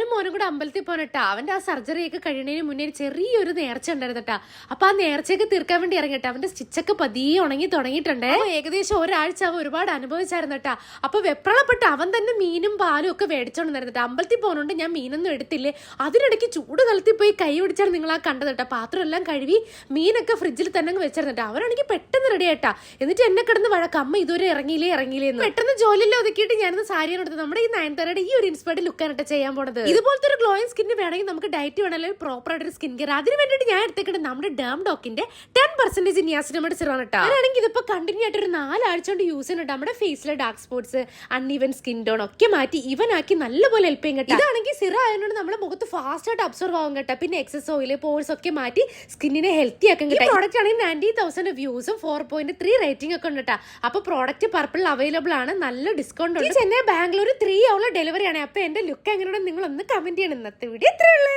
ഞാനും മോനും കൂടെ അമ്പലത്തിൽ പോകണട്ടാ. അവന്റെ ആ സർജറി ഒക്കെ കഴിയുന്നതിന് മുന്നേ ചെറിയൊരു നേർച്ച ഉണ്ടായിരുന്നട്ടാ. അപ്പൊ ആ നേർച്ചയൊക്കെ തീർക്കാൻ വേണ്ടി ഇറങ്ങിട്ടാ. അവന്റെ സ്റ്റിച്ചൊക്കെ പതിയെ ഉണങ്ങി തുടങ്ങിയിട്ടുണ്ടേ. ഏകദേശം ഒരാഴ്ച അവൻ ഒരുപാട് അനുഭവിച്ചായിരുന്നട്ടാ. അപ്പൊ വെപ്രളപ്പെട്ട് അവൻ തന്നെ മീനും പാലും ഒക്കെ മേടിച്ചോണ്ടിരുന്നിട്ടാ. അമ്പലത്തിൽ പോകുന്നുണ്ട്, ഞാൻ മീനൊന്നും എടുത്തില്ലേ. അതിനിടയ്ക്ക് ചൂട് തലത്തിൽ പോയി കൈ പിടിച്ചാണ് നിങ്ങൾ ആ കണ്ടതട്ടാ. പാത്രം എല്ലാം കഴുകി മീനൊക്കെ ഫ്രിഡ്ജിൽ തന്നെ വെച്ചിരുന്നിട്ടാ. അവനാണെങ്കിൽ പെട്ടെന്ന് റെഡി ആയിട്ടാ. എന്നിട്ട് എന്നെ കിടന്ന് വഴക്ക്, അമ്മ ഇതുവരെ ഇറങ്ങിയില്ലേ എന്ന്. പെട്ടെന്ന് ജോലിയില്ല ഒതുക്കിയിട്ട് ഞാനിന്ന് സാരിയാണ് എടുത്തത്. നമ്മുടെ ഈ നയൻതാരയുടെ ഈ ഒരു ഇൻസ്പയർഡ് ലുക്കാനായിട്ട് ചെയ്യാൻ പോണത്. ഇതുപോലത്തെ ഒരു ഗ്ലോയിങ് സ്കിന്ന് വേണമെങ്കിൽ നമുക്ക് ഡയറ്റ് വേണമെങ്കിൽ പ്രോപ്പർ ആയിട്ട് ഒരു സ്കിൻ കെയർ. അതിന് വേണ്ടിയിട്ട് ഞാൻ എടുത്തേക്കുന്നത് നമ്മുടെ ഡേം ഡോക്കിന്റെ 10% നിയാസിനമൈഡ് സിറം ആണ്. ഞാനാണെങ്കിൽ ഇതിപ്പോ കണ്ടിന്യൂ ആയിട്ട് ഒരു 4 ആഴ്ച കൊണ്ട് യൂസ് ചെയ്യുന്നുണ്ട്. നമ്മുടെ ഫേസിലെ dark spots, uneven skin tone ഒക്കെ മാറ്റി ഇവനാക്കി നല്ലപോലെ ഹെൽപ്പ് ചെയ്യും കേട്ടോ. ഇതാണെങ്കിൽ സിറം ആയതുകൊണ്ട് നമ്മുടെ മുഖത്ത് ഫാസ്റ്റ് ആയിട്ട് അബ്സോർവ് ആവും കേട്ടോ. പിന്നെ എക്സസ് ഓയിൽ, പോഴ്സ് ഒക്കെ മാറ്റി സ്കിന്നിനെ ഹെൽത്തി ആക്കാൻ കേട്ടോ. പ്രോഡക്റ്റ് ആണെങ്കിൽ 90,000 വ്യൂസും 4.3 റേറ്റിംഗ് ഒക്കെ ഉണ്ട് കേട്ടോ. അപ്പൊ പ്രോഡക്റ്റ് പർപ്പിൾ അവൈലബിൾ ആണ്, നല്ല ഡിസ്കൗണ്ട് ഉണ്ട്. ചെന്നൈ ബാംഗ്ലൂർ 3 hour ഡെലിവറി ആണ്. അപ്പൊ എന്റെ ലുക്ക് എങ്ങനെയാണെന്ന് നിങ്ങൾ ഒന്ന് കമന്റ് ചെയ്യണം. ഇന്നത്തെ വീഡിയോ ഇത്രയുള്ളൂ.